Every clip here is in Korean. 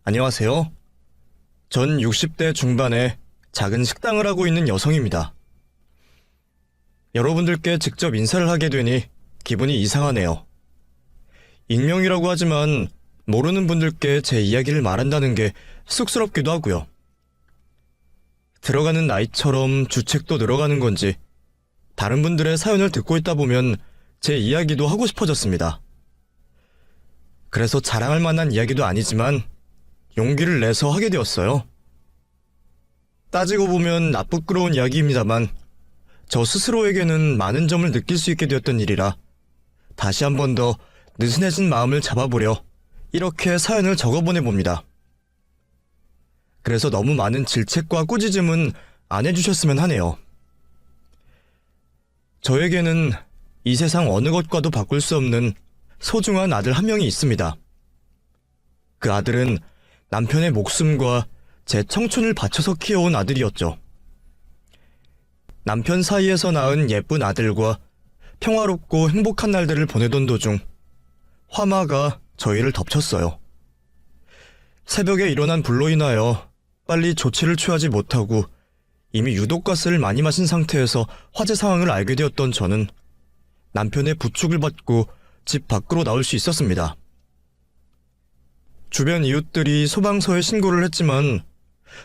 안녕하세요. 전 60대 중반에 작은 식당을 하고 있는 여성입니다. 여러분들께 직접 인사를 하게 되니 기분이 이상하네요. 익명이라고 하지만 모르는 분들께 제 이야기를 말한다는 게 쑥스럽기도 하고요. 들어가는 나이처럼 주책도 늘어가는 건지 다른 분들의 사연을 듣고 있다 보면 제 이야기도 하고 싶어졌습니다. 그래서 자랑할 만한 이야기도 아니지만 용기를 내서 하게 되었어요. 따지고 보면 나쁘끄러운 이야기입니다만 저 스스로에게는 많은 점을 느낄 수 있게 되었던 일이라 다시 한 번 더 느슨해진 마음을 잡아보려 이렇게 사연을 적어보내봅니다. 그래서 너무 많은 질책과 꾸짖음은 안 해주셨으면 하네요. 저에게는 이 세상 어느 것과도 바꿀 수 없는 소중한 아들 한 명이 있습니다. 그 아들은 남편의 목숨과 제 청춘을 바쳐서 키워온 아들이었죠. 남편 사이에서 낳은 예쁜 아들과 평화롭고 행복한 날들을 보내던 도중 화마가 저희를 덮쳤어요. 새벽에 일어난 불로 인하여 빨리 조치를 취하지 못하고 이미 유독가스를 많이 마신 상태에서 화재 상황을 알게 되었던 저는 남편의 부축을 받고 집 밖으로 나올 수 있었습니다. 주변 이웃들이 소방서에 신고를 했지만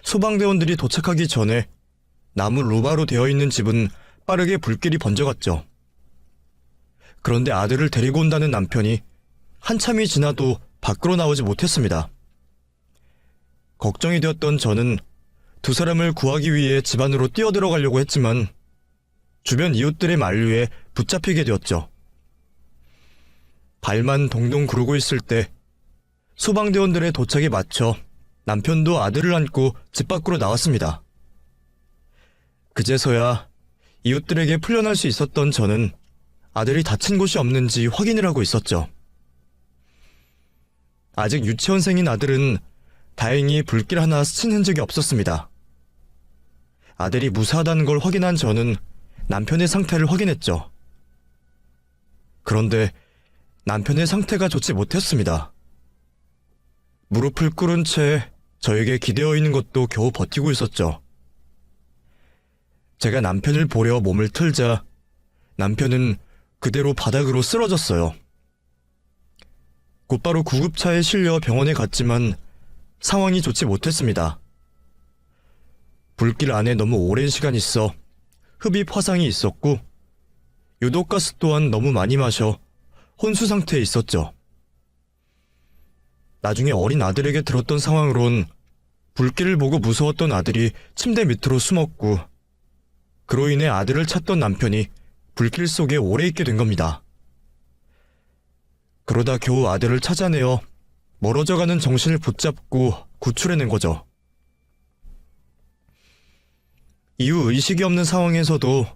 소방대원들이 도착하기 전에 나무 루바로 되어 있는 집은 빠르게 불길이 번져갔죠. 그런데 아들을 데리고 온다는 남편이 한참이 지나도 밖으로 나오지 못했습니다. 걱정이 되었던 저는 두 사람을 구하기 위해 집 안으로 뛰어들어가려고 했지만 주변 이웃들의 만류에 붙잡히게 되었죠. 발만 동동 구르고 있을 때 소방대원들의 도착에 맞춰 남편도 아들을 안고 집 밖으로 나왔습니다. 그제서야 이웃들에게 풀려날 수 있었던 저는 아들이 다친 곳이 없는지 확인을 하고 있었죠. 아직 유치원생인 아들은 다행히 불길 하나 스친 흔적이 없었습니다. 아들이 무사하다는 걸 확인한 저는 남편의 상태를 확인했죠. 그런데 남편의 상태가 좋지 못했습니다. 무릎을 꿇은 채 저에게 기대어 있는 것도 겨우 버티고 있었죠. 제가 남편을 보려 몸을 틀자 남편은 그대로 바닥으로 쓰러졌어요. 곧바로 구급차에 실려 병원에 갔지만 상황이 좋지 못했습니다. 불길 안에 너무 오랜 시간 있어 흡입 화상이 있었고 유독가스 또한 너무 많이 마셔 혼수 상태에 있었죠. 나중에 어린 아들에게 들었던 상황으론 불길을 보고 무서웠던 아들이 침대 밑으로 숨었고 그로 인해 아들을 찾던 남편이 불길 속에 오래 있게 된 겁니다. 그러다 겨우 아들을 찾아내어 멀어져가는 정신을 붙잡고 구출해낸 거죠. 이후 의식이 없는 상황에서도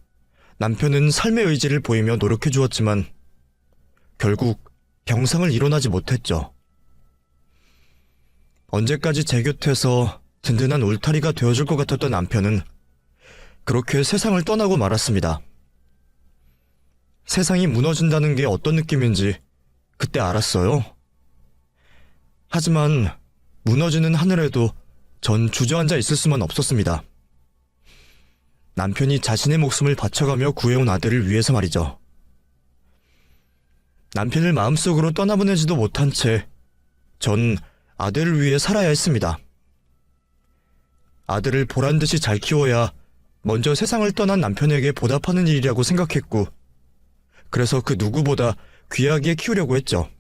남편은 삶의 의지를 보이며 노력해 주었지만 결국 병상을 일어나지 못했죠. 언제까지 제 곁에서 든든한 울타리가 되어줄 것 같았던 남편은 그렇게 세상을 떠나고 말았습니다. 세상이 무너진다는 게 어떤 느낌인지 그때 알았어요. 하지만 무너지는 하늘에도 전 주저앉아 있을 수만 없었습니다. 남편이 자신의 목숨을 바쳐가며 구해온 아들을 위해서 말이죠. 남편을 마음속으로 떠나보내지도 못한 채 전 아들을 위해 살아야 했습니다. 아들을 보란듯이 잘 키워야 먼저 세상을 떠난 남편에게 보답하는 일이라고 생각했고 그래서 그 누구보다 귀하게 키우려고 했죠.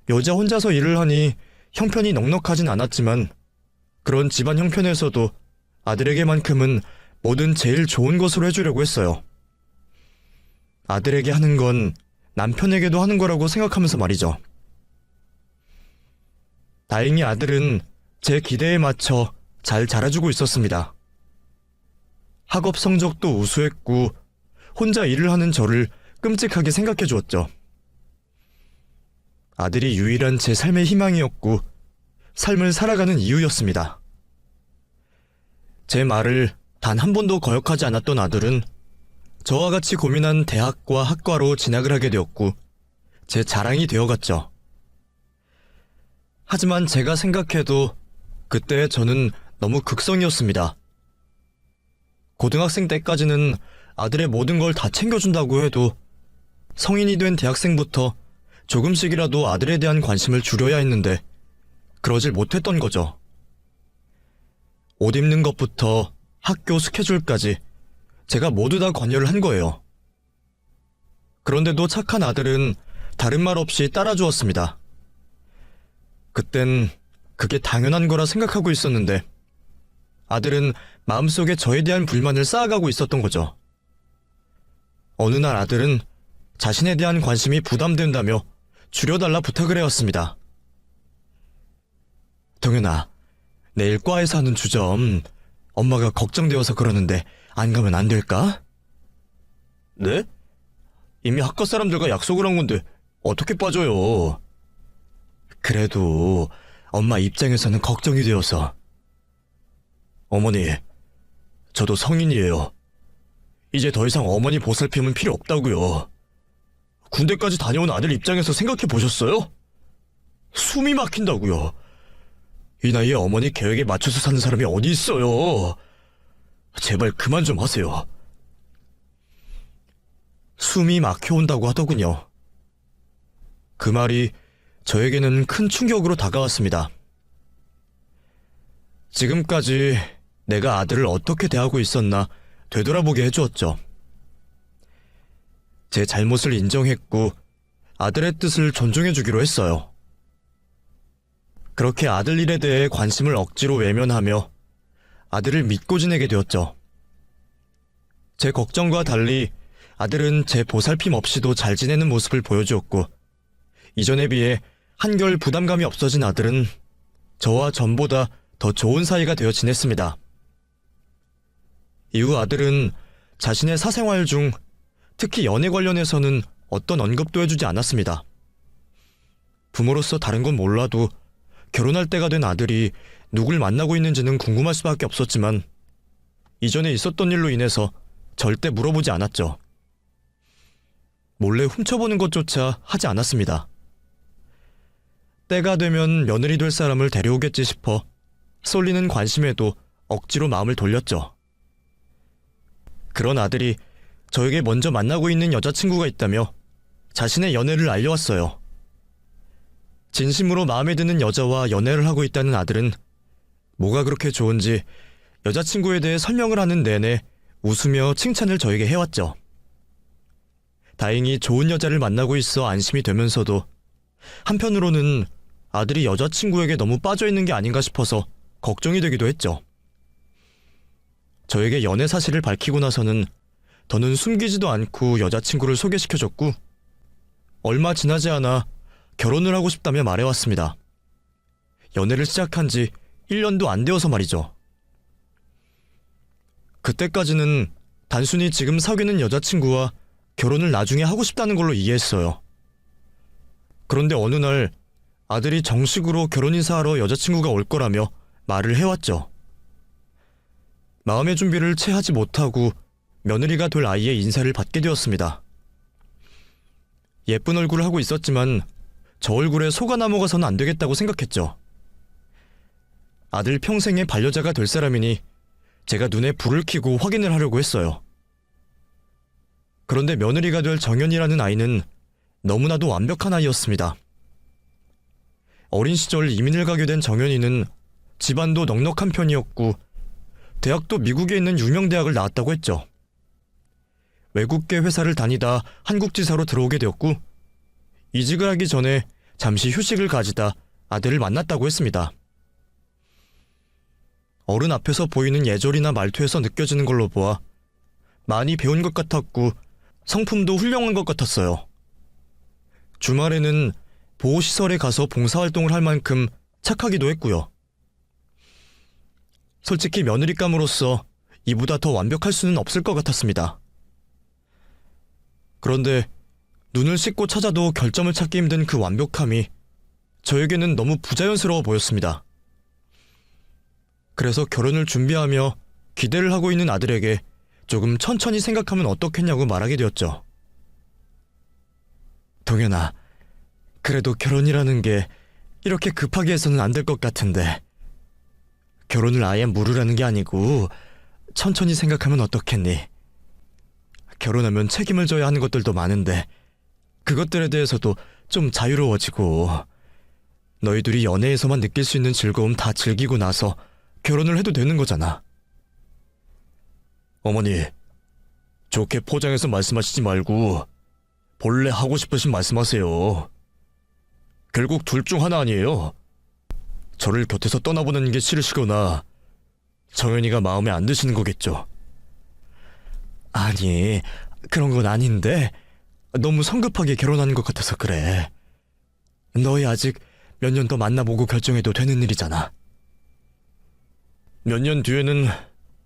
여자 혼자서 일을 하니 형편이 넉넉하진 않았지만 그런 집안 형편에서도 아들에게만큼은 뭐든 제일 좋은 것으로 해주려고 했어요. 아들에게 하는 건 남편에게도 하는 거라고 생각하면서 말이죠. 다행히 아들은 제 기대에 맞춰 잘 자라주고 있었습니다. 학업 성적도 우수했고 혼자 일을 하는 저를 끔찍하게 생각해 주었죠. 아들이 유일한 제 삶의 희망이었고 삶을 살아가는 이유였습니다. 제 말을 단 한 번도 거역하지 않았던 아들은 저와 같이 고민한 대학과 학과로 진학을 하게 되었고 제 자랑이 되어갔죠. 하지만 제가 생각해도 그때 저는 너무 극성이었습니다. 고등학생 때까지는 아들의 모든 걸 다 챙겨준다고 해도 성인이 된 대학생부터 조금씩이라도 아들에 대한 관심을 줄여야 했는데 그러질 못했던 거죠. 옷 입는 것부터 학교 스케줄까지 제가 모두 다 관여를 한 거예요. 그런데도 착한 아들은 다른 말 없이 따라주었습니다. 그땐 그게 당연한 거라 생각하고 있었는데 아들은 마음속에 저에 대한 불만을 쌓아가고 있었던 거죠. 어느 날 아들은 자신에 대한 관심이 부담된다며 줄여달라 부탁을 해왔습니다. 동현아, 내일 과에서 하는 주점 엄마가 걱정되어서 그러는데 안 가면 안 될까? 네? 이미 학과 사람들과 약속을 한 건데 어떻게 빠져요? 그래도 엄마 입장에서는 걱정이 되어서. 어머니, 저도 성인이에요. 이제 더 이상 어머니 보살핌은 필요 없다고요. 군대까지 다녀온 아들 입장에서 생각해 보셨어요? 숨이 막힌다고요. 이 나이에 어머니 계획에 맞춰서 사는 사람이 어디 있어요. 제발 그만 좀 하세요. 숨이 막혀온다고 하더군요. 그 말이 저에게는 큰 충격으로 다가왔습니다. 지금까지 내가 아들을 어떻게 대하고 있었나 되돌아보게 해주었죠. 제 잘못을 인정했고 아들의 뜻을 존중해주기로 했어요. 그렇게 아들 일에 대해 관심을 억지로 외면하며 아들을 믿고 지내게 되었죠. 제 걱정과 달리 아들은 제 보살핌 없이도 잘 지내는 모습을 보여주었고 이전에 비해 한결 부담감이 없어진 아들은 저와 전보다 더 좋은 사이가 되어 지냈습니다. 이후 아들은 자신의 사생활 중 특히 연애 관련해서는 어떤 언급도 해주지 않았습니다. 부모로서 다른 건 몰라도 결혼할 때가 된 아들이 누굴 만나고 있는지는 궁금할 수밖에 없었지만 이전에 있었던 일로 인해서 절대 물어보지 않았죠. 몰래 훔쳐보는 것조차 하지 않았습니다. 때가 되면 며느리 될 사람을 데려오겠지 싶어 쏠리는 관심에도 억지로 마음을 돌렸죠. 그런 아들이 저에게 먼저 만나고 있는 여자친구가 있다며 자신의 연애를 알려왔어요. 진심으로 마음에 드는 여자와 연애를 하고 있다는 아들은 뭐가 그렇게 좋은지 여자친구에 대해 설명을 하는 내내 웃으며 칭찬을 저에게 해왔죠. 다행히 좋은 여자를 만나고 있어 안심이 되면서도 한편으로는 아들이 여자친구에게 너무 빠져있는 게 아닌가 싶어서 걱정이 되기도 했죠. 저에게 연애 사실을 밝히고 나서는 더는 숨기지도 않고 여자친구를 소개시켜줬고 얼마 지나지 않아 결혼을 하고 싶다며 말해왔습니다. 연애를 시작한 지 1년도 안 되어서 말이죠. 그때까지는 단순히 지금 사귀는 여자친구와 결혼을 나중에 하고 싶다는 걸로 이해했어요. 그런데 어느 날 아들이 정식으로 결혼 인사하러 여자친구가 올 거라며 말을 해왔죠. 마음의 준비를 채 하지 못하고 며느리가 될 아이의 인사를 받게 되었습니다. 예쁜 얼굴을 하고 있었지만 저 얼굴에 속아 넘어가서는 안 되겠다고 생각했죠. 아들 평생의 반려자가 될 사람이니 제가 눈에 불을 켜고 확인을 하려고 했어요. 그런데 며느리가 될 정연이라는 아이는 너무나도 완벽한 아이였습니다. 어린 시절 이민을 가게 된 정연이는 집안도 넉넉한 편이었고 대학도 미국에 있는 유명 대학을 나왔다고 했죠. 외국계 회사를 다니다 한국 지사로 들어오게 되었고 이직을 하기 전에 잠시 휴식을 가지다 아들을 만났다고 했습니다. 어른 앞에서 보이는 예절이나 말투에서 느껴지는 걸로 보아 많이 배운 것 같았고 성품도 훌륭한 것 같았어요. 주말에는 보호시설에 가서 봉사활동을 할 만큼 착하기도 했고요. 솔직히 며느리감으로서 이보다 더 완벽할 수는 없을 것 같았습니다. 그런데 눈을 씻고 찾아도 결점을 찾기 힘든 그 완벽함이 저에게는 너무 부자연스러워 보였습니다. 그래서 결혼을 준비하며 기대를 하고 있는 아들에게 조금 천천히 생각하면 어떻겠냐고 말하게 되었죠. 동현아, 그래도 결혼이라는 게 이렇게 급하게 해서는 안 될 것 같은데. 결혼을 아예 무르라는 게 아니고 천천히 생각하면 어떻겠니? 결혼하면 책임을 져야 하는 것들도 많은데 그것들에 대해서도 좀 자유로워지고, 너희 둘이 연애에서만 느낄 수 있는 즐거움 다 즐기고 나서 결혼을 해도 되는 거잖아. 어머니, 좋게 포장해서 말씀하시지 말고 본래 하고 싶으신 말씀하세요. 결국 둘 중 하나 아니에요. 저를 곁에서 떠나보내는 게 싫으시거나 정연이가 마음에 안 드시는 거겠죠. 아니, 그런 건 아닌데 너무 성급하게 결혼하는 것 같아서 그래. 너희 아직 몇 년 더 만나보고 결정해도 되는 일이잖아. 몇 년 뒤에는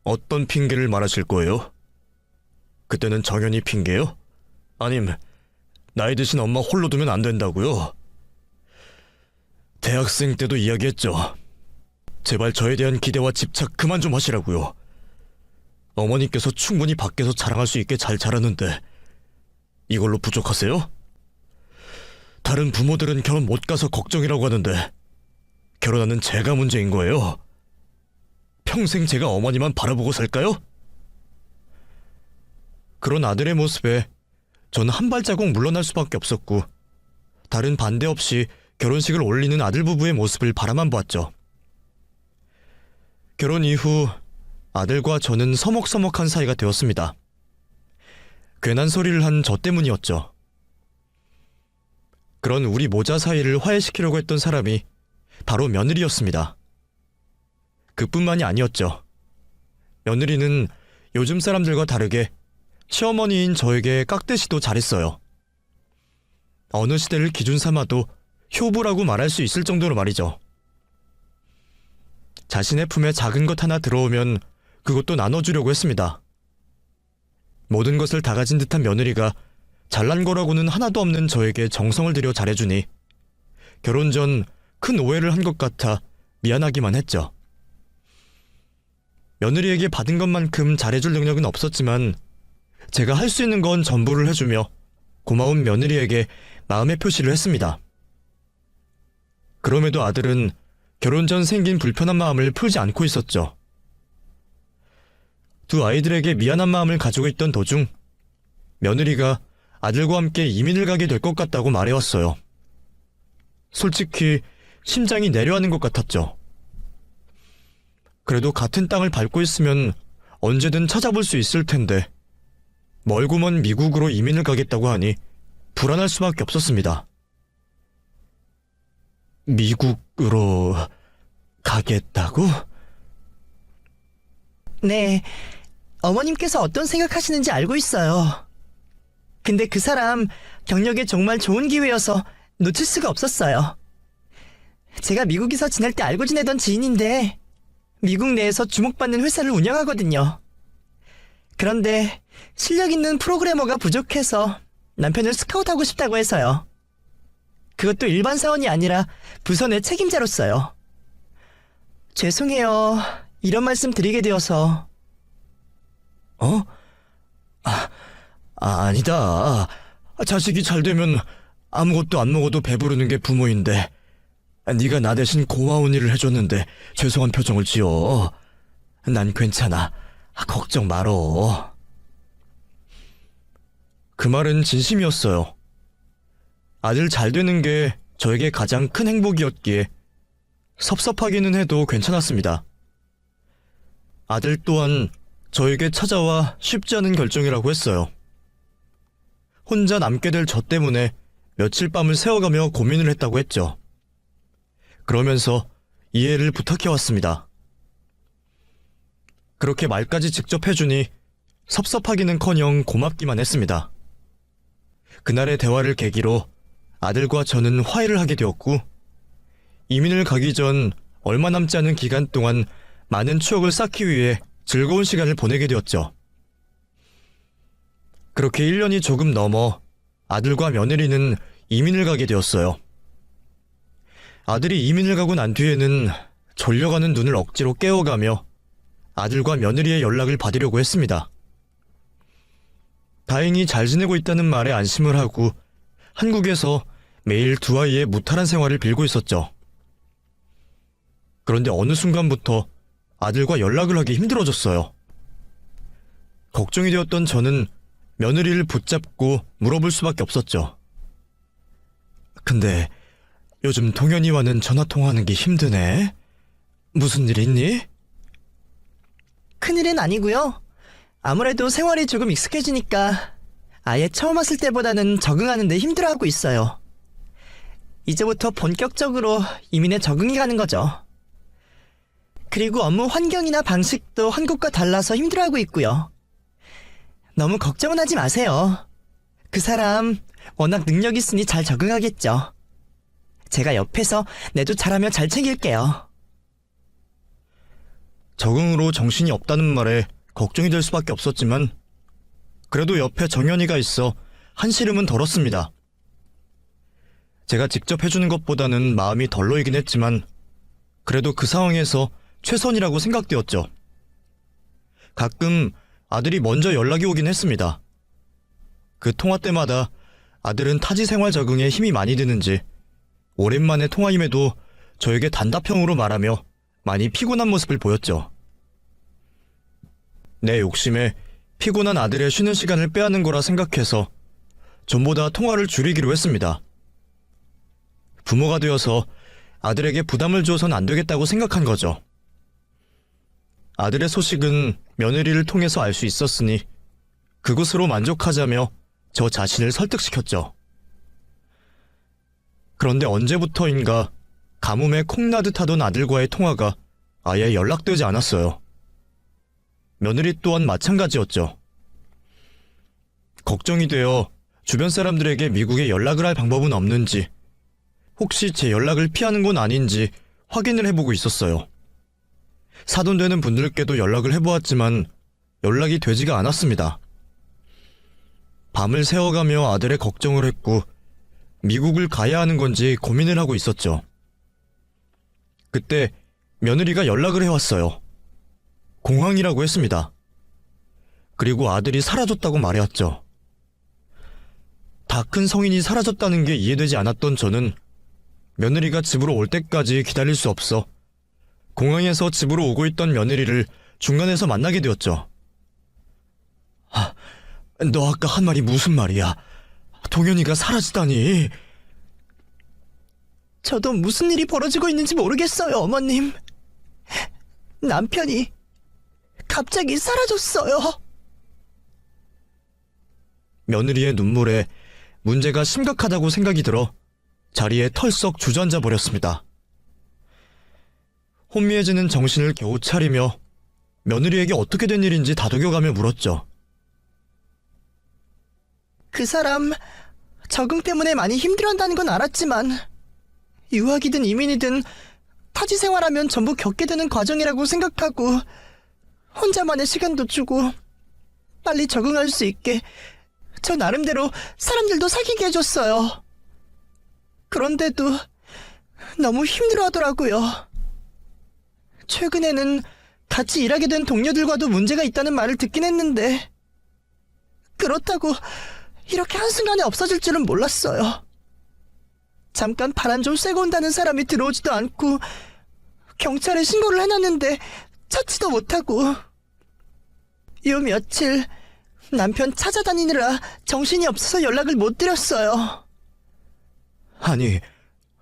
어떤 핑계를 말하실 거예요? 그때는 정연이 핑계요? 아님 나이 드신 엄마 홀로 두면 안 된다고요? 대학생 때도 이야기했죠. 제발 저에 대한 기대와 집착 그만 좀 하시라고요. 어머니께서 충분히 밖에서 자랑할 수 있게 잘 자랐는데 이걸로 부족하세요? 다른 부모들은 결혼 못 가서 걱정이라고 하는데 결혼하는 제가 문제인 거예요. 평생 제가 어머니만 바라보고 살까요? 그런 아들의 모습에 전 한 발자국 물러날 수밖에 없었고, 다른 반대 없이 결혼식을 올리는 아들 부부의 모습을 바라만 보았죠. 결혼 이후 아들과 저는 서먹서먹한 사이가 되었습니다. 괜한 소리를 한 저 때문이었죠. 그런 우리 모자 사이를 화해시키려고 했던 사람이 바로 며느리였습니다. 그뿐만이 아니었죠. 며느리는 요즘 사람들과 다르게 시어머니인 저에게 깍듯이도 잘했어요. 어느 시대를 기준 삼아도 효부라고 말할 수 있을 정도로 말이죠. 자신의 품에 작은 것 하나 들어오면 그것도 나눠주려고 했습니다. 모든 것을 다 가진 듯한 며느리가 잘난 거라고는 하나도 없는 저에게 정성을 들여 잘해주니 결혼 전 큰 오해를 한 것 같아 미안하기만 했죠. 며느리에게 받은 것만큼 잘해줄 능력은 없었지만 제가 할 수 있는 건 전부를 해주며 고마운 며느리에게 마음의 표시를 했습니다. 그럼에도 아들은 결혼 전 생긴 불편한 마음을 풀지 않고 있었죠. 두 아이들에게 미안한 마음을 가지고 있던 도중 며느리가 아들과 함께 이민을 가게 될 것 같다고 말해왔어요. 솔직히 심장이 내려앉는 것 같았죠. 그래도 같은 땅을 밟고 있으면 언제든 찾아볼 수 있을 텐데 멀고 먼 미국으로 이민을 가겠다고 하니 불안할 수밖에 없었습니다. 미국으로 가겠다고? 네, 어머님께서 어떤 생각하시는지 알고 있어요. 근데 그 사람 경력에 정말 좋은 기회여서 놓칠 수가 없었어요. 제가 미국에서 지낼 때 알고 지내던 지인인데 미국 내에서 주목받는 회사를 운영하거든요. 그런데 실력 있는 프로그래머가 부족해서 남편을 스카우트하고 싶다고 해서요. 그것도 일반 사원이 아니라 부서 내 책임자로서요. 죄송해요. 이런 말씀 드리게 되어서. 어? 아니다. 자식이 잘 되면 아무것도 안 먹어도 배부르는 게 부모인데 네가 나 대신 고마운 일을 해줬는데 죄송한 표정을 지어. 난 괜찮아. 걱정 말어. 그 말은 진심이었어요. 아들 잘 되는 게 저에게 가장 큰 행복이었기에 섭섭하기는 해도 괜찮았습니다. 아들 또한 저에게 찾아와 쉽지 않은 결정이라고 했어요. 혼자 남게 될 저 때문에 며칠 밤을 새워가며 고민을 했다고 했죠. 그러면서 이해를 부탁해왔습니다. 그렇게 말까지 직접 해주니 섭섭하기는커녕 고맙기만 했습니다. 그날의 대화를 계기로 아들과 저는 화해를 하게 되었고 이민을 가기 전 얼마 남지 않은 기간 동안 많은 추억을 쌓기 위해 즐거운 시간을 보내게 되었죠. 그렇게 1년이 조금 넘어 아들과 며느리는 이민을 가게 되었어요. 아들이 이민을 가고 난 뒤에는 졸려가는 눈을 억지로 깨워가며 아들과 며느리의 연락을 받으려고 했습니다. 다행히 잘 지내고 있다는 말에 안심을 하고 한국에서 매일 두 아이의 무탈한 생활을 빌고 있었죠. 그런데 어느 순간부터 아들과 연락을 하기 힘들어졌어요. 걱정이 되었던 저는 며느리를 붙잡고 물어볼 수밖에 없었죠. 근데 요즘 동현이와는 전화통화하는 게 힘드네? 무슨 일 있니? 큰일은 아니고요. 아무래도 생활이 조금 익숙해지니까 아예 처음 왔을 때보다는 적응하는 데 힘들어하고 있어요. 이제부터 본격적으로 이민에 적응해 가는 거죠. 그리고 업무 환경이나 방식도 한국과 달라서 힘들어하고 있고요. 너무 걱정은 하지 마세요. 그 사람 워낙 능력 있으니 잘 적응하겠죠. 제가 옆에서 내조 잘하며 잘 챙길게요. 적응으로 정신이 없다는 말에 걱정이 될 수밖에 없었지만 그래도 옆에 정연이가 있어 한시름은 덜었습니다. 제가 직접 해주는 것보다는 마음이 덜 놓이긴 했지만 그래도 그 상황에서 최선이라고 생각되었죠. 가끔 아들이 먼저 연락이 오긴 했습니다. 그 통화 때마다 아들은 타지 생활 적응에 힘이 많이 드는지 오랜만에 통화임에도 저에게 단답형으로 말하며 많이 피곤한 모습을 보였죠. 내 욕심에 피곤한 아들의 쉬는 시간을 빼앗는 거라 생각해서 전보다 통화를 줄이기로 했습니다. 부모가 되어서 아들에게 부담을 줘선 안 되겠다고 생각한 거죠. 아들의 소식은 며느리를 통해서 알 수 있었으니 그것으로 만족하자며 저 자신을 설득시켰죠. 그런데 언제부터인가 가뭄에 콩나듯 하던 아들과의 통화가 아예 연락되지 않았어요. 며느리 또한 마찬가지였죠. 걱정이 되어 주변 사람들에게 미국에 연락을 할 방법은 없는지, 혹시 제 연락을 피하는 건 아닌지 확인을 해보고 있었어요. 사돈되는 분들께도 연락을 해보았지만 연락이 되지가 않았습니다. 밤을 새워가며 아들의 걱정을 했고 미국을 가야 하는 건지 고민을 하고 있었죠. 그때 며느리가 연락을 해왔어요. 공항이라고 했습니다. 그리고 아들이 사라졌다고 말해왔죠. 다 큰 성인이 사라졌다는 게 이해되지 않았던 저는 며느리가 집으로 올 때까지 기다릴 수 없어 공항에서 집으로 오고 있던 며느리를 중간에서 만나게 되었죠. 너 아까 한 말이 무슨 말이야? 동현이가 사라지다니. 저도 무슨 일이 벌어지고 있는지 모르겠어요, 어머님. 남편이 갑자기 사라졌어요. 며느리의 눈물에 문제가 심각하다고 생각이 들어 자리에 털썩 주저앉아 버렸습니다. 혼미해지는 정신을 겨우 차리며 며느리에게 어떻게 된 일인지 다독여가며 물었죠. 그 사람 적응 때문에 많이 힘들어한다는 건 알았지만 유학이든 이민이든 타지 생활하면 전부 겪게 되는 과정이라고 생각하고 혼자만의 시간도 주고 빨리 적응할 수 있게 저 나름대로 사람들도 사귀게 해줬어요. 그런데도 너무 힘들어하더라고요. 최근에는 같이 일하게 된 동료들과도 문제가 있다는 말을 듣긴 했는데 그렇다고 이렇게 한순간에 없어질 줄은 몰랐어요. 잠깐 바람 좀 쐬고 온다는 사람이 들어오지도 않고 경찰에 신고를 해놨는데 찾지도 못하고 요 며칠 남편 찾아다니느라 정신이 없어서 연락을 못 드렸어요. 아니,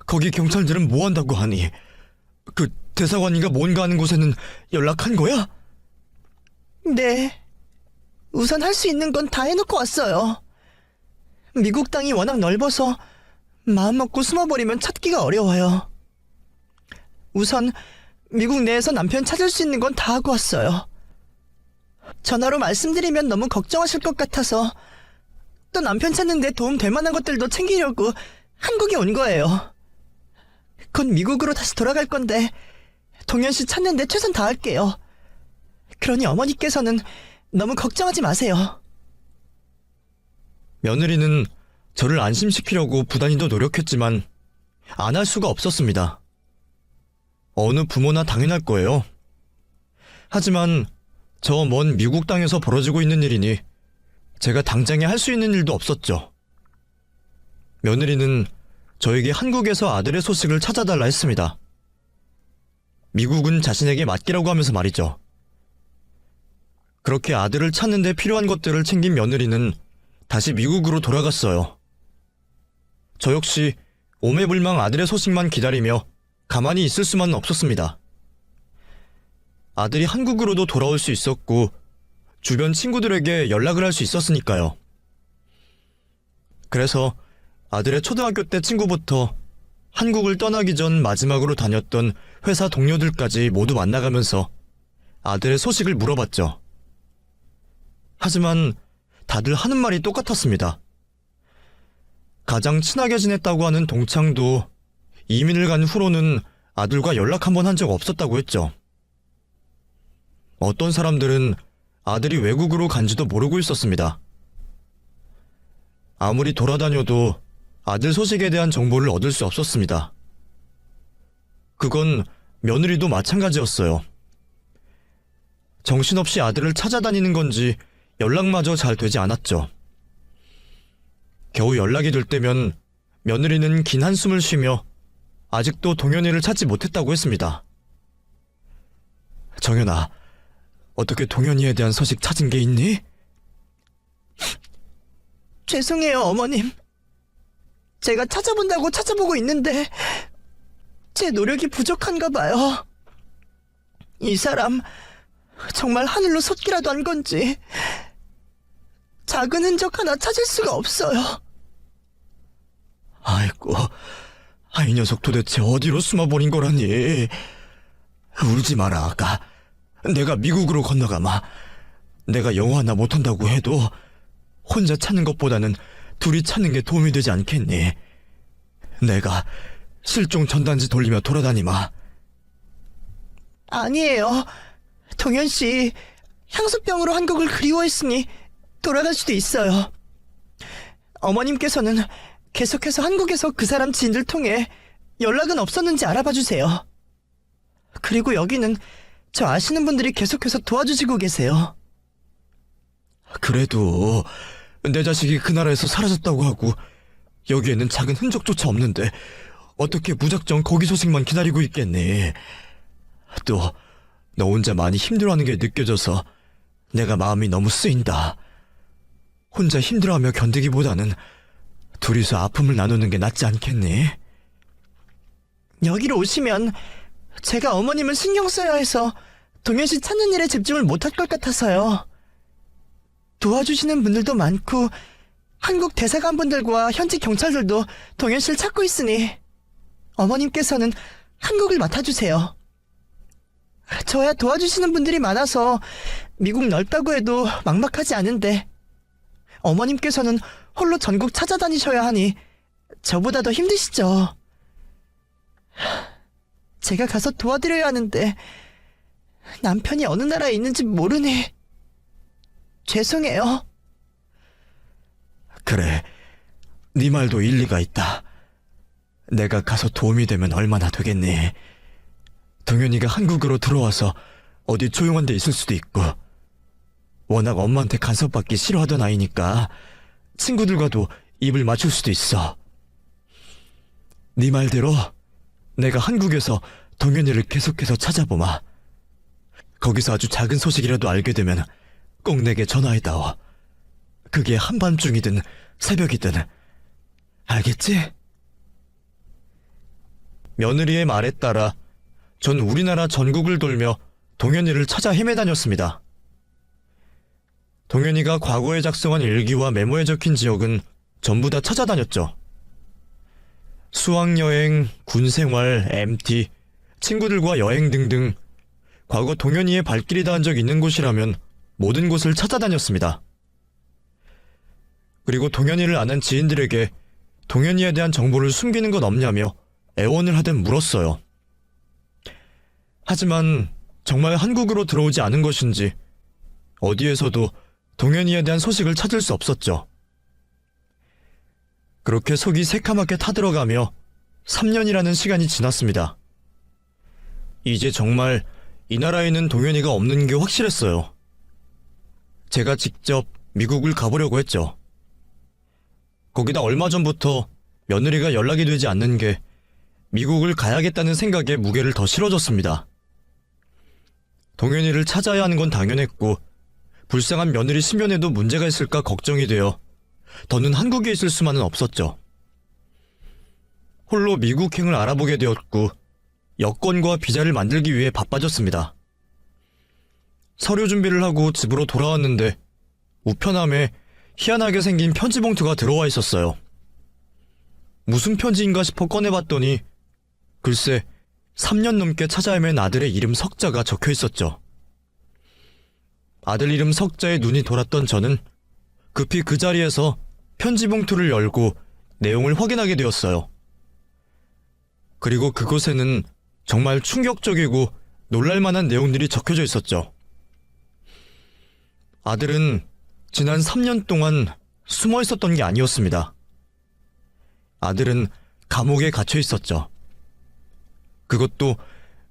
거기 경찰들은 뭐 한다고 하니? 그 대사관인가 뭔가 하는 곳에는 연락한 거야? 네. 우선 할 수 있는 건 다 해놓고 왔어요. 미국 땅이 워낙 넓어서 마음먹고 숨어버리면 찾기가 어려워요. 우선 미국 내에서 남편 찾을 수 있는 건 다 하고 왔어요. 전화로 말씀드리면 너무 걱정하실 것 같아서 또 남편 찾는데 도움 될 만한 것들도 챙기려고 한국에 온 거예요. 곧 미국으로 다시 돌아갈 건데 동현 씨 찾는데 최선 다할게요. 그러니 어머니께서는 너무 걱정하지 마세요. 며느리는 저를 안심시키려고 부단히도 노력했지만 안 할 수가 없었습니다. 어느 부모나 당연할 거예요. 하지만 저 먼 미국 땅에서 벌어지고 있는 일이니 제가 당장에 할 수 있는 일도 없었죠. 며느리는 저에게 한국에서 아들의 소식을 찾아달라 했습니다. 미국은 자신에게 맡기라고 하면서 말이죠. 그렇게 아들을 찾는 데 필요한 것들을 챙긴 며느리는 다시 미국으로 돌아갔어요. 저 역시 오매불망 아들의 소식만 기다리며 가만히 있을 수만은 없었습니다. 아들이 한국으로도 돌아올 수 있었고 주변 친구들에게 연락을 할 수 있었으니까요. 그래서 아들의 초등학교 때 친구부터 한국을 떠나기 전 마지막으로 다녔던 회사 동료들까지 모두 만나가면서 아들의 소식을 물어봤죠. 하지만 다들 하는 말이 똑같았습니다. 가장 친하게 지냈다고 하는 동창도 이민을 간 후로는 아들과 연락 한 번 한 적 없었다고 했죠. 어떤 사람들은 아들이 외국으로 간지도 모르고 있었습니다. 아무리 돌아다녀도 아들 소식에 대한 정보를 얻을 수 없었습니다. 그건 며느리도 마찬가지였어요. 정신없이 아들을 찾아다니는 건지 연락마저 잘 되지 않았죠. 겨우 연락이 될 때면 며느리는 긴 한숨을 쉬며 아직도 동현이를 찾지 못했다고 했습니다. 정현아, 어떻게 동현이에 대한 소식 찾은 게 있니? 죄송해요, 어머님. 제가 찾아본다고 찾아보고 있는데 제 노력이 부족한가 봐요. 이 사람 정말 하늘로 솟기라도 한 건지 작은 흔적 하나 찾을 수가 없어요. 아이고, 이 녀석 도대체 어디로 숨어버린 거라니. 울지 마라, 아가. 내가 미국으로 건너가마. 내가 영어 하나 못한다고 해도 혼자 찾는 것보다는 둘이 찾는 게 도움이 되지 않겠니? 내가 실종 전단지 돌리며 돌아다니마. 아니에요. 동현 씨 향수병으로 한국을 그리워했으니 돌아갈 수도 있어요. 어머님께서는 계속해서 한국에서 그 사람 지인들 통해 연락은 없었는지 알아봐 주세요. 그리고 여기는 저 아시는 분들이 계속해서 도와주시고 계세요. 그래도 내 자식이 그 나라에서 사라졌다고 하고 여기에는 작은 흔적조차 없는데 어떻게 무작정 거기 소식만 기다리고 있겠니? 또 너 혼자 많이 힘들어하는 게 느껴져서 내가 마음이 너무 쓰인다. 혼자 힘들어하며 견디기보다는 둘이서 아픔을 나누는 게 낫지 않겠니? 여기로 오시면 제가 어머님을 신경 써야 해서 동현 씨 찾는 일에 집중을 못할 것 같아서요. 도와주시는 분들도 많고 한국 대사관분들과 현지 경찰들도 동현 씨를 찾고 있으니 어머님께서는 한국을 맡아주세요. 저야 도와주시는 분들이 많아서 미국 넓다고 해도 막막하지 않은데 어머님께서는 홀로 전국 찾아다니셔야 하니 저보다 더 힘드시죠. 제가 가서 도와드려야 하는데 남편이 어느 나라에 있는지 모르니 죄송해요. 그래, 네 말도 일리가 있다. 내가 가서 도움이 되면 얼마나 되겠니? 동현이가 한국으로 들어와서 어디 조용한 데 있을 수도 있고 워낙 엄마한테 간섭받기 싫어하던 아이니까 친구들과도 입을 맞출 수도 있어. 네 말대로 내가 한국에서 동현이를 계속해서 찾아보마. 거기서 아주 작은 소식이라도 알게 되면 꼭 내게 전화해다오. 그게 한밤중이든 새벽이든. 알겠지? 며느리의 말에 따라 전 우리나라 전국을 돌며 동현이를 찾아 헤매다녔습니다. 동현이가 과거에 작성한 일기와 메모에 적힌 지역은 전부 다 찾아다녔죠. 수학여행, 군생활, MT, 친구들과 여행 등등 과거 동현이의 발길이 닿은 적 있는 곳이라면 모든 곳을 찾아다녔습니다. 그리고 동현이를 아는 지인들에게 동현이에 대한 정보를 숨기는 건 없냐며 애원을 하듯 물었어요. 하지만 정말 한국으로 들어오지 않은 것인지 어디에서도 동현이에 대한 소식을 찾을 수 없었죠. 그렇게 속이 새카맣게 타들어가며 3년이라는 시간이 지났습니다. 이제 정말 이 나라에는 동현이가 없는 게 확실했어요. 제가 직접 미국을 가보려고 했죠. 거기다 얼마 전부터 며느리가 연락이 되지 않는 게 미국을 가야겠다는 생각에 무게를 더 실어줬습니다. 동현이를 찾아야 하는 건 당연했고 불쌍한 며느리 신변에도 문제가 있을까 걱정이 되어 더는 한국에 있을 수만은 없었죠. 홀로 미국행을 알아보게 되었고 여권과 비자를 만들기 위해 바빠졌습니다. 서류 준비를 하고 집으로 돌아왔는데 우편함에 희한하게 생긴 편지 봉투가 들어와 있었어요. 무슨 편지인가 싶어 꺼내봤더니 글쎄 3년 넘게 찾아 헤맨 아들의 이름 석자가 적혀 있었죠. 아들 이름 석자에 눈이 돌았던 저는 급히 그 자리에서 편지 봉투를 열고 내용을 확인하게 되었어요. 그리고 그곳에는 정말 충격적이고 놀랄만한 내용들이 적혀져 있었죠. 아들은 지난 3년 동안 숨어 있었던 게 아니었습니다. 아들은 감옥에 갇혀 있었죠. 그것도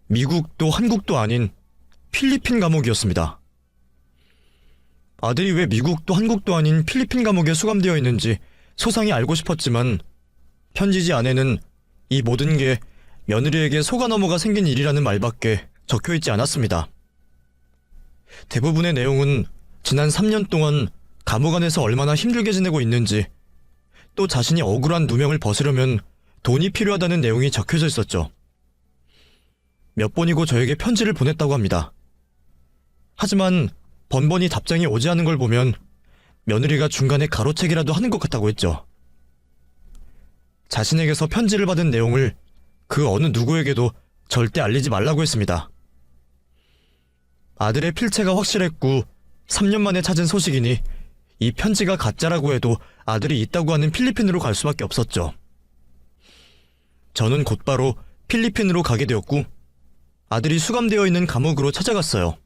미국도 한국도 아닌 필리핀 감옥이었습니다. 아들이 왜 미국도 한국도 아닌 필리핀 감옥에 수감되어 있는지 소상히 알고 싶었지만 편지지 안에는 이 모든 게 며느리에게 속아넘어가 생긴 일이라는 말밖에 적혀있지 않았습니다. 대부분의 내용은 지난 3년 동안 감옥 안에서 얼마나 힘들게 지내고 있는지, 또 자신이 억울한 누명을 벗으려면 돈이 필요하다는 내용이 적혀져 있었죠. 몇 번이고 저에게 편지를 보냈다고 합니다. 하지만 번번이 답장이 오지 않은 걸 보면 며느리가 중간에 가로채기라도 하는 것 같다고 했죠. 자신에게서 편지를 받은 내용을 그 어느 누구에게도 절대 알리지 말라고 했습니다. 아들의 필체가 확실했고 3년 만에 찾은 소식이니 이 편지가 가짜라고 해도 아들이 있다고 하는 필리핀으로 갈 수밖에 없었죠. 저는 곧바로 필리핀으로 가게 되었고 아들이 수감되어 있는 감옥으로 찾아갔어요.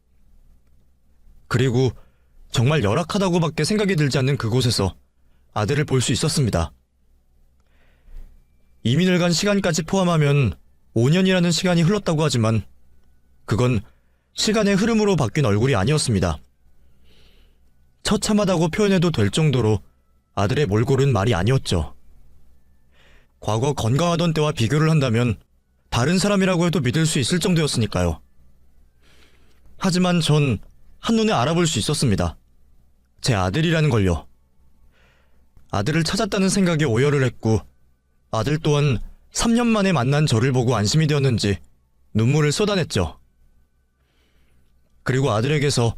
그리고 정말 열악하다고밖에 생각이 들지 않는 그곳에서 아들을 볼 수 있었습니다. 이민을 간 시간까지 포함하면 5년이라는 시간이 흘렀다고 하지만 그건 시간의 흐름으로 바뀐 얼굴이 아니었습니다. 처참하다고 표현해도 될 정도로 아들의 몰골은 말이 아니었죠. 과거 건강하던 때와 비교를 한다면 다른 사람이라고 해도 믿을 수 있을 정도였으니까요. 하지만 전 한눈에 알아볼 수 있었습니다. 제 아들이라는 걸요. 아들을 찾았다는 생각에 오열을 했고 아들 또한 3년 만에 만난 저를 보고 안심이 되었는지 눈물을 쏟아냈죠. 그리고 아들에게서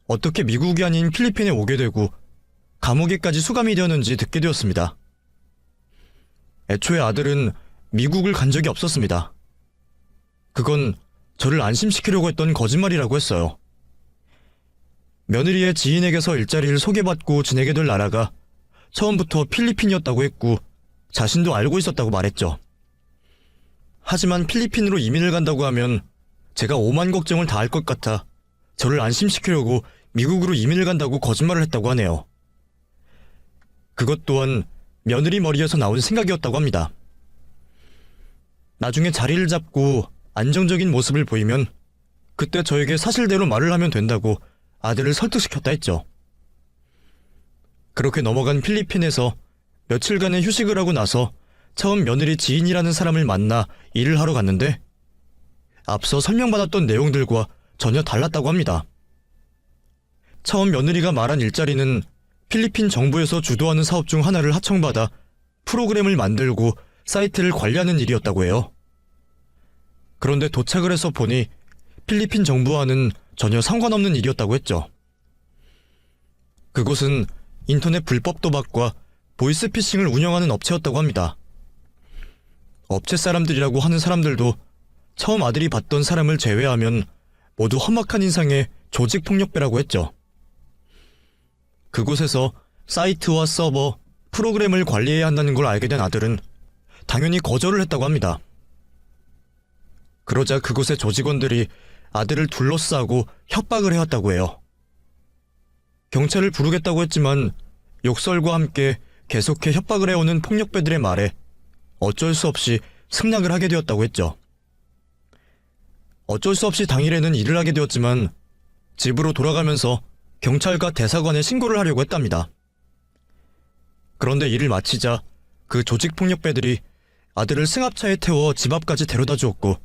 어떻게 미국이 아닌 필리핀에 오게 되고 감옥에까지 수감이 되었는지 듣게 되었습니다. 애초에 아들은 미국을 간 적이 없었습니다. 그건 저를 안심시키려고 했던 거짓말이라고 했어요. 며느리의 지인에게서 일자리를 소개받고 지내게 될 나라가 처음부터 필리핀이었다고 했고 자신도 알고 있었다고 말했죠. 하지만 필리핀으로 이민을 간다고 하면 제가 오만 걱정을 다 할 것 같아 저를 안심시키려고 미국으로 이민을 간다고 거짓말을 했다고 하네요. 그것 또한 며느리 머리에서 나온 생각이었다고 합니다. 나중에 자리를 잡고 안정적인 모습을 보이면 그때 저에게 사실대로 말을 하면 된다고 아들을 설득시켰다 했죠. 그렇게 넘어간 필리핀에서 며칠간의 휴식을 하고 나서 처음 며느리 지인이라는 사람을 만나 일을 하러 갔는데 앞서 설명받았던 내용들과 전혀 달랐다고 합니다. 처음 며느리가 말한 일자리는 필리핀 정부에서 주도하는 사업 중 하나를 하청받아 프로그램을 만들고 사이트를 관리하는 일이었다고 해요. 그런데 도착을 해서 보니 필리핀 정부와는 전혀 상관없는 일이었다고 했죠. 그곳은 인터넷 불법 도박과 보이스피싱을 운영하는 업체였다고 합니다. 업체 사람들이라고 하는 사람들도 처음 아들이 봤던 사람을 제외하면 모두 험악한 인상의 조직폭력배라고 했죠. 그곳에서 사이트와 서버, 프로그램을 관리해야 한다는 걸 알게 된 아들은 당연히 거절을 했다고 합니다. 그러자 그곳의 조직원들이 아들을 둘러싸고 협박을 해왔다고 해요. 경찰을 부르겠다고 했지만 욕설과 함께 계속해 협박을 해오는 폭력배들의 말에 어쩔 수 없이 승낙을 하게 되었다고 했죠. 어쩔 수 없이 당일에는 일을 하게 되었지만 집으로 돌아가면서 경찰과 대사관에 신고를 하려고 했답니다. 그런데 일을 마치자 그 조직폭력배들이 아들을 승합차에 태워 집 앞까지 데려다 주었고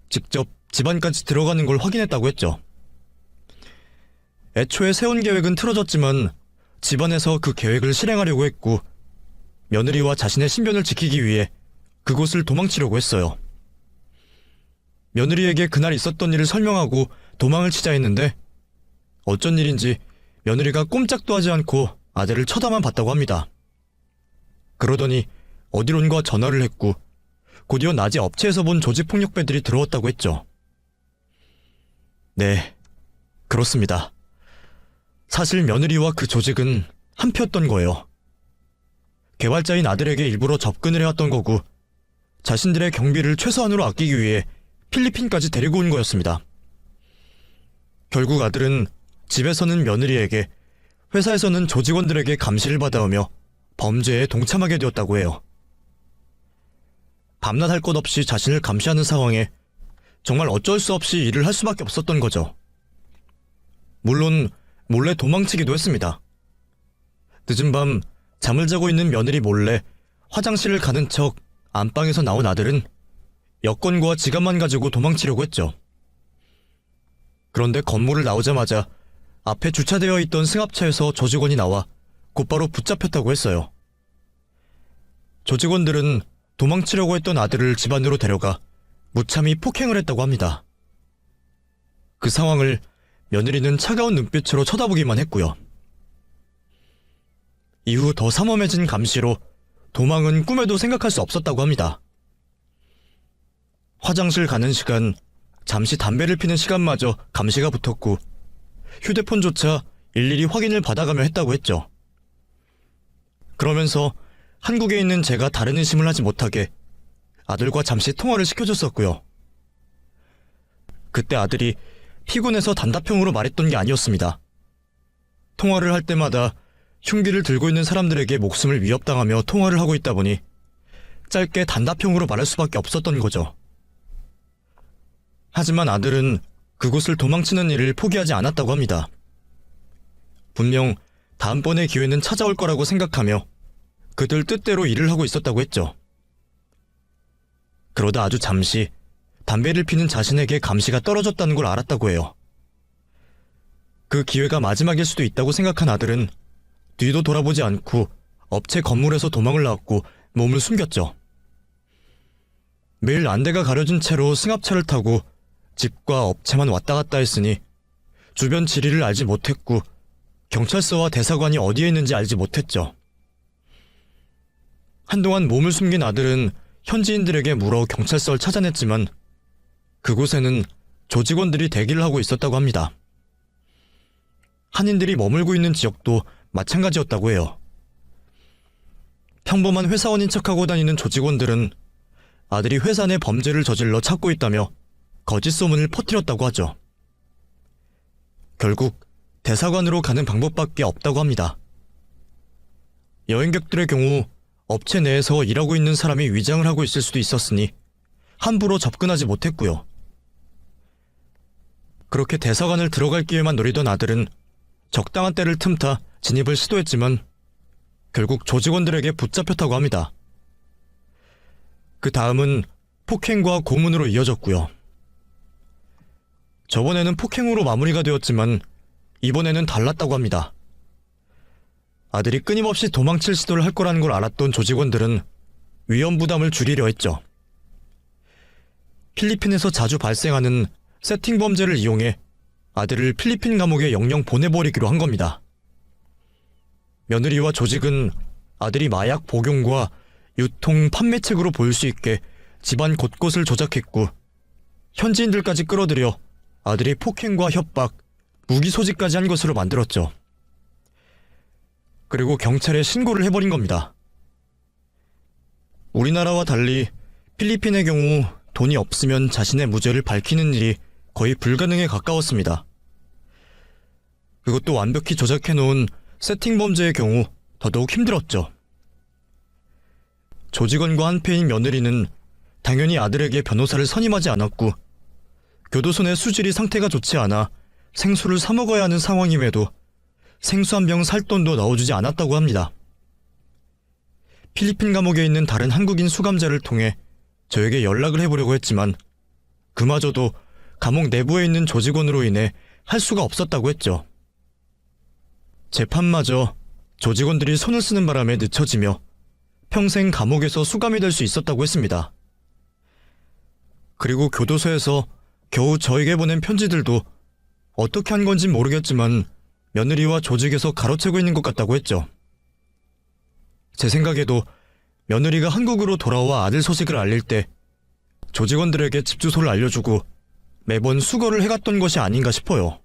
직접 집 안까지 들어가는 걸 확인했다고 했죠. 애초에 세운 계획은 틀어졌지만 집안에서 그 계획을 실행하려고 했고 며느리와 자신의 신변을 지키기 위해 그곳을 도망치려고 했어요. 며느리에게 그날 있었던 일을 설명하고 도망을 치자 했는데 어쩐 일인지 며느리가 꼼짝도 하지 않고 아들을 쳐다만 봤다고 합니다. 그러더니 어디론가 전화를 했고 곧이어 낮에 업체에서 본 조직폭력배들이 들어왔다고 했죠. 네, 그렇습니다. 사실 며느리와 그 조직은 한패였던 거예요. 개발자인 아들에게 일부러 접근을 해왔던 거고 자신들의 경비를 최소한으로 아끼기 위해 필리핀까지 데리고 온 거였습니다. 결국 아들은 집에서는 며느리에게, 회사에서는 조직원들에게 감시를 받아오며 범죄에 동참하게 되었다고 해요. 밤낮 할 것 없이 자신을 감시하는 상황에 정말 어쩔 수 없이 일을 할 수밖에 없었던 거죠. 물론 몰래 도망치기도 했습니다. 늦은 밤 잠을 자고 있는 며느리 몰래 화장실을 가는 척 안방에서 나온 아들은 여권과 지갑만 가지고 도망치려고 했죠. 그런데 건물을 나오자마자 앞에 주차되어 있던 승합차에서 조직원이 나와 곧바로 붙잡혔다고 했어요. 조직원들은 도망치려고 했던 아들을 집 안으로 데려가 무참히 폭행을 했다고 합니다. 그 상황을 며느리는 차가운 눈빛으로 쳐다보기만 했고요. 이후 더 삼엄해진 감시로 도망은 꿈에도 생각할 수 없었다고 합니다. 화장실 가는 시간, 잠시 담배를 피는 시간마저 감시가 붙었고 휴대폰조차 일일이 확인을 받아가며 했다고 했죠. 그러면서 한국에 있는 제가 다른 의심을 하지 못하게 아들과 잠시 통화를 시켜줬었고요. 그때 아들이 피곤해서 단답형으로 말했던 게 아니었습니다. 통화를 할 때마다 흉기를 들고 있는 사람들에게 목숨을 위협당하며 통화를 하고 있다 보니 짧게 단답형으로 말할 수밖에 없었던 거죠. 하지만 아들은 그곳을 도망치는 일을 포기하지 않았다고 합니다. 분명 다음번의 기회는 찾아올 거라고 생각하며 그들 뜻대로 일을 하고 있었다고 했죠. 그러다 아주 잠시 담배를 피는 자신에게 감시가 떨어졌다는 걸 알았다고 해요. 그 기회가 마지막일 수도 있다고 생각한 아들은 뒤도 돌아보지 않고 업체 건물에서 도망을 나왔고 몸을 숨겼죠. 매일 안대가 가려진 채로 승합차를 타고 집과 업체만 왔다 갔다 했으니 주변 지리를 알지 못했고 경찰서와 대사관이 어디에 있는지 알지 못했죠. 한동안 몸을 숨긴 아들은 현지인들에게 물어 경찰서를 찾아냈지만 그곳에는 조직원들이 대기를 하고 있었다고 합니다. 한인들이 머물고 있는 지역도 마찬가지였다고 해요. 평범한 회사원인 척하고 다니는 조직원들은 아들이 회사 내 범죄를 저질러 찾고 있다며 거짓 소문을 퍼뜨렸다고 하죠. 결국 대사관으로 가는 방법밖에 없다고 합니다. 여행객들의 경우 업체 내에서 일하고 있는 사람이 위장을 하고 있을 수도 있었으니 함부로 접근하지 못했고요. 그렇게 대사관을 들어갈 기회만 노리던 아들은 적당한 때를 틈타 진입을 시도했지만 결국 조직원들에게 붙잡혔다고 합니다. 그 다음은 폭행과 고문으로 이어졌고요. 저번에는 폭행으로 마무리가 되었지만 이번에는 달랐다고 합니다. 아들이 끊임없이 도망칠 시도를 할 거라는 걸 알았던 조직원들은 위험 부담을 줄이려 했죠. 필리핀에서 자주 발생하는 세팅 범죄를 이용해 아들을 필리핀 감옥에 영영 보내버리기로 한 겁니다. 며느리와 조직은 아들이 마약 복용과 유통, 판매책으로 보일 수 있게 집안 곳곳을 조작했고 현지인들까지 끌어들여 아들이 폭행과 협박, 무기 소지까지 한 것으로 만들었죠. 그리고 경찰에 신고를 해버린 겁니다. 우리나라와 달리 필리핀의 경우 돈이 없으면 자신의 무죄를 밝히는 일이 거의 불가능에 가까웠습니다. 그것도 완벽히 조작해놓은 세팅 범죄의 경우 더더욱 힘들었죠. 조직원과 한패인 며느리는 당연히 아들에게 변호사를 선임하지 않았고 교도소 내 수질이 상태가 좋지 않아 생수를 사 먹어야 하는 상황임에도 생수 한 병 살 돈도 넣어주지 않았다고 합니다. 필리핀 감옥에 있는 다른 한국인 수감자를 통해 저에게 연락을 해보려고 했지만 그마저도 감옥 내부에 있는 조직원으로 인해 할 수가 없었다고 했죠. 재판마저 조직원들이 손을 쓰는 바람에 늦춰지며 평생 감옥에서 수감이 될 수 있었다고 했습니다. 그리고 교도소에서 겨우 저에게 보낸 편지들도 어떻게 한 건진 모르겠지만 며느리와 조직에서 가로채고 있는 것 같다고 했죠. 제 생각에도 며느리가 한국으로 돌아와 아들 소식을 알릴 때 조직원들에게 집 주소를 알려주고 매번 수거를 해갔던 것이 아닌가 싶어요.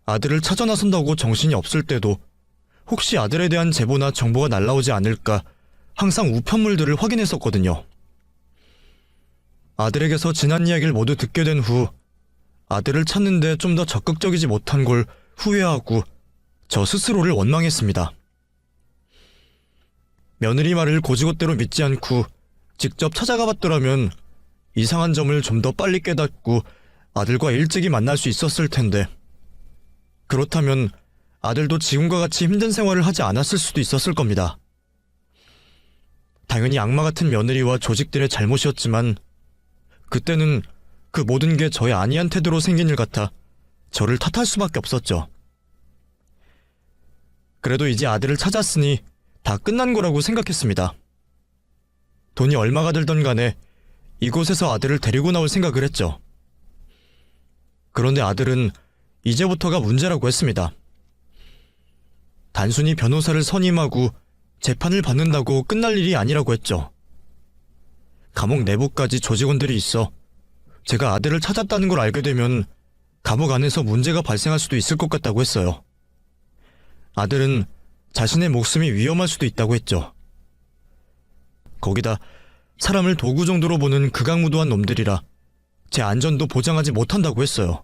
아들을 찾아 나선다고 정신이 없을 때도 혹시 아들에 대한 제보나 정보가 날라오지 않을까 항상 우편물들을 확인했었거든요. 아들에게서 지난 이야기를 모두 듣게 된 후 아들을 찾는데 좀 더 적극적이지 못한 걸 후회하고 저 스스로를 원망했습니다. 며느리 말을 고지고대로 믿지 않고 직접 찾아가 봤더라면 이상한 점을 좀 더 빨리 깨닫고 아들과 일찍이 만날 수 있었을 텐데, 그렇다면 아들도 지금과 같이 힘든 생활을 하지 않았을 수도 있었을 겁니다. 당연히 악마 같은 며느리와 조직들의 잘못이었지만 그때는 그 모든 게 저의 안이한 태도로 생긴 일 같아 저를 탓할 수밖에 없었죠. 그래도 이제 아들을 찾았으니 다 끝난 거라고 생각했습니다. 돈이 얼마가 들던 간에 이곳에서 아들을 데리고 나올 생각을 했죠. 그런데 아들은 이제부터가 문제라고 했습니다. 단순히 변호사를 선임하고 재판을 받는다고 끝날 일이 아니라고 했죠. 감옥 내부까지 조직원들이 있어 제가 아들을 찾았다는 걸 알게 되면 감옥 안에서 문제가 발생할 수도 있을 것 같다고 했어요. 아들은 자신의 목숨이 위험할 수도 있다고 했죠. 거기다 사람을 도구 정도로 보는 극악무도한 놈들이라 제 안전도 보장하지 못한다고 했어요.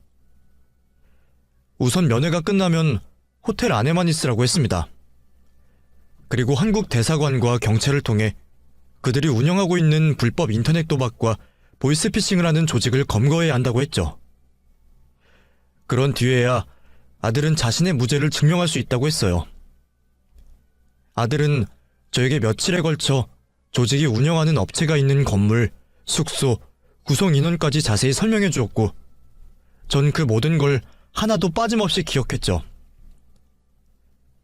우선 면회가 끝나면 호텔 안에만 있으라고 했습니다. 그리고 한국 대사관과 경찰을 통해 그들이 운영하고 있는 불법 인터넷 도박과 보이스피싱을 하는 조직을 검거해야 한다고 했죠. 그런 뒤에야 아들은 자신의 무죄를 증명할 수 있다고 했어요. 아들은 저에게 며칠에 걸쳐 조직이 운영하는 업체가 있는 건물, 숙소, 구성 인원까지 자세히 설명해 주었고 전 그 모든 걸 하나도 빠짐없이 기억했죠.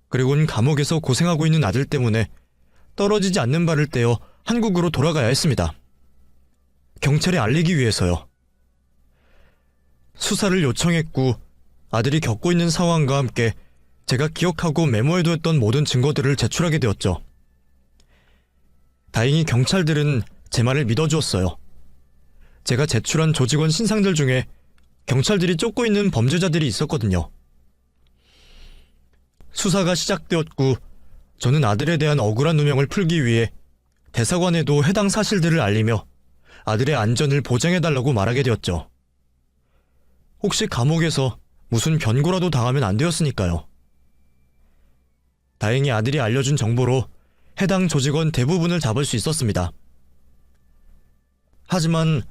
그리고는 감옥에서 고생하고 있는 아들 때문에 떨어지지 않는 발을 떼어 한국으로 돌아가야 했습니다. 경찰에 알리기 위해서요. 수사를 요청했고 아들이 겪고 있는 상황과 함께 제가 기억하고 메모해두었던 모든 증거들을 제출하게 되었죠. 다행히 경찰들은 제 말을 믿어주었어요. 제가 제출한 조직원 신상들 중에 경찰들이 쫓고 있는 범죄자들이 있었거든요. 수사가 시작되었고 저는 아들에 대한 억울한 누명을 풀기 위해 대사관에도 해당 사실들을 알리며 아들의 안전을 보장해달라고 말하게 되었죠. 혹시 감옥에서 무슨 변고라도 당하면 안 되었으니까요. 다행히 아들이 알려준 정보로 해당 조직원 대부분을 잡을 수 있었습니다. 하지만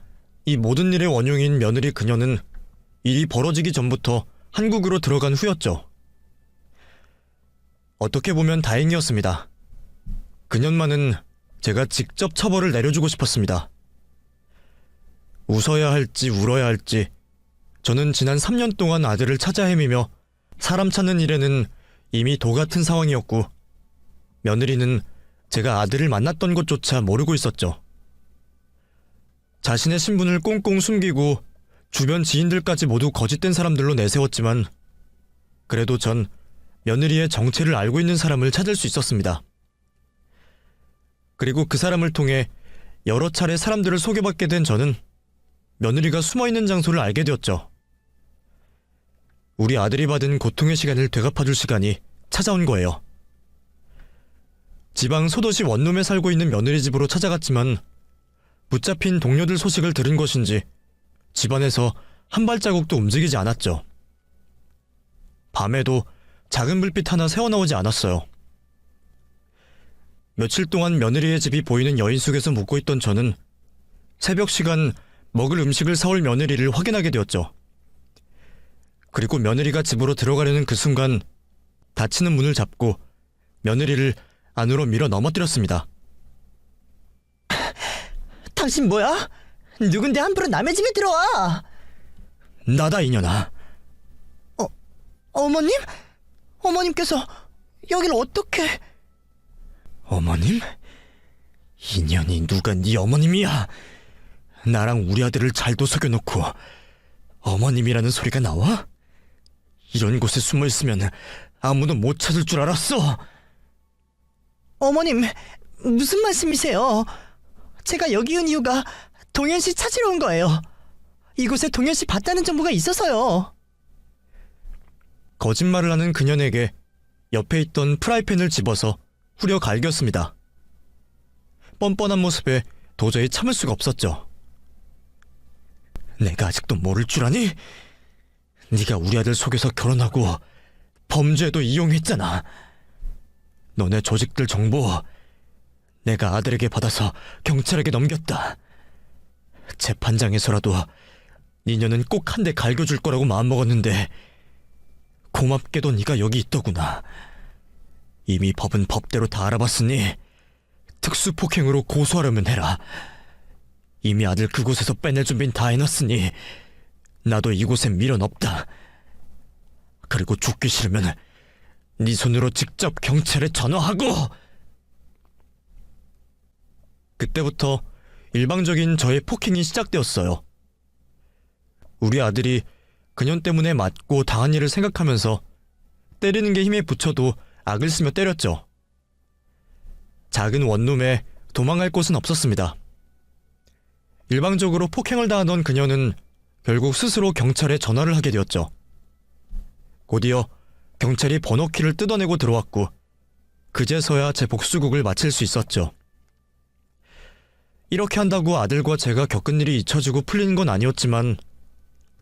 이 모든 일의 원흉인 며느리 그녀는 일이 벌어지기 전부터 한국으로 들어간 후였죠. 어떻게 보면 다행이었습니다. 그년만은 제가 직접 처벌을 내려주고 싶었습니다. 웃어야 할지 울어야 할지 저는 지난 3년 동안 아들을 찾아 헤매며 사람 찾는 일에는 이미 도 같은 상황이었고 며느리는 제가 아들을 만났던 것조차 모르고 있었죠. 자신의 신분을 꽁꽁 숨기고 주변 지인들까지 모두 거짓된 사람들로 내세웠지만 그래도 전 며느리의 정체를 알고 있는 사람을 찾을 수 있었습니다. 그리고 그 사람을 통해 여러 차례 사람들을 소개받게 된 저는 며느리가 숨어있는 장소를 알게 되었죠. 우리 아들이 받은 고통의 시간을 되갚아줄 시간이 찾아온 거예요. 지방 소도시 원룸에 살고 있는 며느리 집으로 찾아갔지만 붙잡힌 동료들 소식을 들은 것인지 집안에서 한 발자국도 움직이지 않았죠. 밤에도 작은 불빛 하나 새어나오지 않았어요. 며칠 동안 며느리의 집이 보이는 여인숙에서 묵고 있던 저는 새벽 시간 먹을 음식을 사올 며느리를 확인하게 되었죠. 그리고 며느리가 집으로 들어가려는 그 순간 닫히는 문을 잡고 며느리를 안으로 밀어 넘어뜨렸습니다. 당신 뭐야? 누군데 함부로 남의 집에 들어와? 나다 이년아. 어머님? 어머님께서 여길 어떻게... 어머님? 인연이 누가 네 어머님이야? 나랑 우리 아들을 잘도 속여놓고 어머님이라는 소리가 나와? 이런 곳에 숨어 있으면 아무도 못 찾을 줄 알았어. 어머님, 무슨 말씀이세요? 제가 여기 온 이유가 동현 씨 찾으러 온 거예요. 이곳에 동현 씨 봤다는 정보가 있어서요. 거짓말을 하는 그녀에게 옆에 있던 프라이팬을 집어서 후려 갈겼습니다. 뻔뻔한 모습에 도저히 참을 수가 없었죠. 내가 아직도 모를 줄 아니? 네가 우리 아들 속여서 결혼하고 범죄에도 이용했잖아. 너네 조직들 정보 내가 아들에게 받아서 경찰에게 넘겼다. 재판장에서라도 니녀는 꼭 한 대 갈겨줄 거라고 마음먹었는데 고맙게도 네가 여기 있더구나. 이미 법은 법대로 다 알아봤으니 특수폭행으로 고소하려면 해라. 이미 아들 그곳에서 빼낼 준비는 다 해놨으니 나도 이곳엔 미련 없다. 그리고 죽기 싫으면 네 손으로 직접 경찰에 전화하고. 그때부터 일방적인 저의 폭행이 시작되었어요. 우리 아들이 그년 때문에 맞고 당한 일을 생각하면서 때리는 게 힘에 부쳐도 악을 쓰며 때렸죠. 작은 원룸에 도망갈 곳은 없었습니다. 일방적으로 폭행을 당하던 그녀는 결국 스스로 경찰에 전화를 하게 되었죠. 곧이어 경찰이 번호키를 뜯어내고 들어왔고 그제서야 제 복수극을 마칠 수 있었죠. 이렇게 한다고 아들과 제가 겪은 일이 잊혀지고 풀리는 건 아니었지만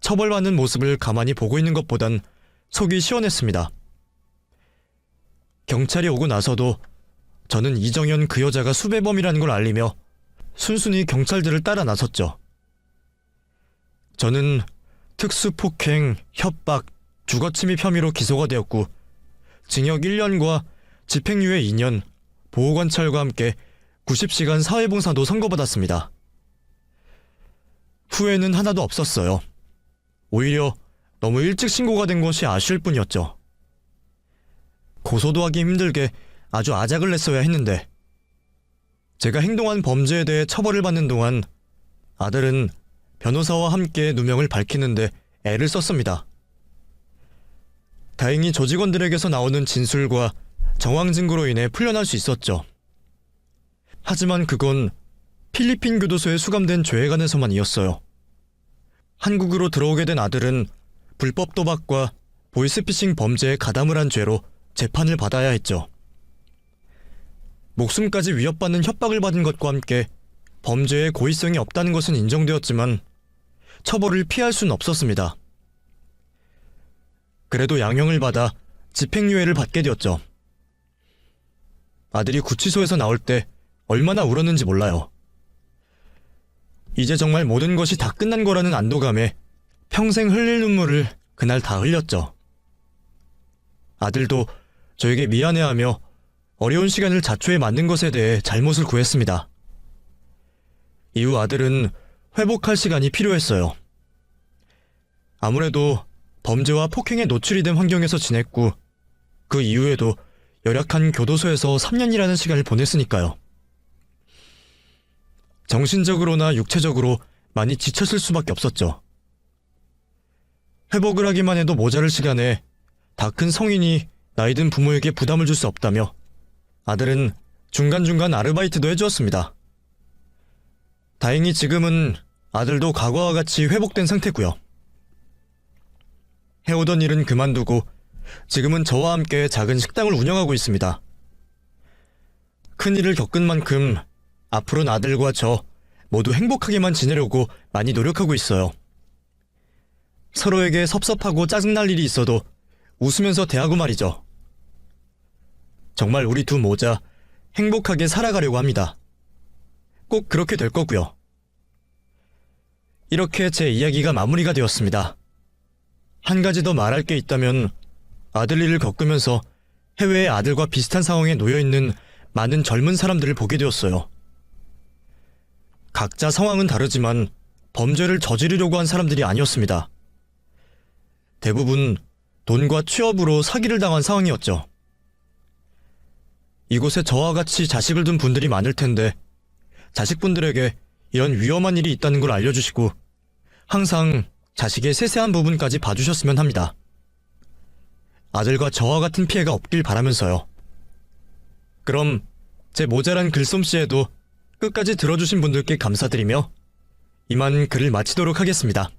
처벌받는 모습을 가만히 보고 있는 것보단 속이 시원했습니다. 경찰이 오고 나서도 저는 이정현 그 여자가 수배범이라는 걸 알리며 순순히 경찰들을 따라 나섰죠. 저는 특수폭행, 협박, 주거침입 혐의로 기소가 되었고 징역 1년과 집행유예 2년, 보호관찰과 함께 90시간 사회봉사도 선고받았습니다. 후회는 하나도 없었어요. 오히려 너무 일찍 신고가 된 것이 아쉬울 뿐이었죠. 고소도 하기 힘들게 아주 아작을 냈어야 했는데 제가 행동한 범죄에 대해 처벌을 받는 동안 아들은 변호사와 함께 누명을 밝히는데 애를 썼습니다. 다행히 조직원들에게서 나오는 진술과 정황 증거로 인해 풀려날 수 있었죠. 하지만 그건 필리핀 교도소에 수감된 죄관에서만이었어요. 한국으로 들어오게 된 아들은 불법 도박과 보이스피싱 범죄에 가담을 한 죄로 재판을 받아야 했죠. 목숨까지 위협받는 협박을 받은 것과 함께 범죄에 고의성이 없다는 것은 인정되었지만 처벌을 피할 수는 없었습니다. 그래도 양형을 받아 집행유예를 받게 되었죠. 아들이 구치소에서 나올 때 얼마나 울었는지 몰라요. 이제 정말 모든 것이 다 끝난 거라는 안도감에 평생 흘릴 눈물을 그날 다 흘렸죠. 아들도 저에게 미안해하며 어려운 시간을 자초에 만든 것에 대해 잘못을 구했습니다. 이후 아들은 회복할 시간이 필요했어요. 아무래도 범죄와 폭행에 노출이 된 환경에서 지냈고 그 이후에도 열악한 교도소에서 3년이라는 시간을 보냈으니까요. 정신적으로나 육체적으로 많이 지쳤을 수밖에 없었죠. 회복을 하기만 해도 모자랄 시간에 다 큰 성인이 나이든 부모에게 부담을 줄 수 없다며 아들은 중간중간 아르바이트도 해주었습니다. 다행히 지금은 아들도 과거와 같이 회복된 상태고요. 해오던 일은 그만두고 지금은 저와 함께 작은 식당을 운영하고 있습니다. 큰일을 겪은 만큼 앞으로는 아들과 저 모두 행복하게만 지내려고 많이 노력하고 있어요. 서로에게 섭섭하고 짜증날 일이 있어도 웃으면서 대하고 말이죠. 정말 우리 두 모자 행복하게 살아가려고 합니다. 꼭 그렇게 될 거고요. 이렇게 제 이야기가 마무리가 되었습니다. 한 가지 더 말할 게 있다면 아들 일을 겪으면서 해외의 아들과 비슷한 상황에 놓여있는 많은 젊은 사람들을 보게 되었어요. 각자 상황은 다르지만 범죄를 저지르려고 한 사람들이 아니었습니다. 대부분 돈과 취업으로 사기를 당한 상황이었죠. 이곳에 저와 같이 자식을 둔 분들이 많을 텐데 자식분들에게 이런 위험한 일이 있다는 걸 알려주시고 항상 자식의 세세한 부분까지 봐주셨으면 합니다. 아들과 저와 같은 피해가 없길 바라면서요. 그럼 제 모자란 글솜씨에도 끝까지 들어주신 분들께 감사드리며 이만 글을 마치도록 하겠습니다.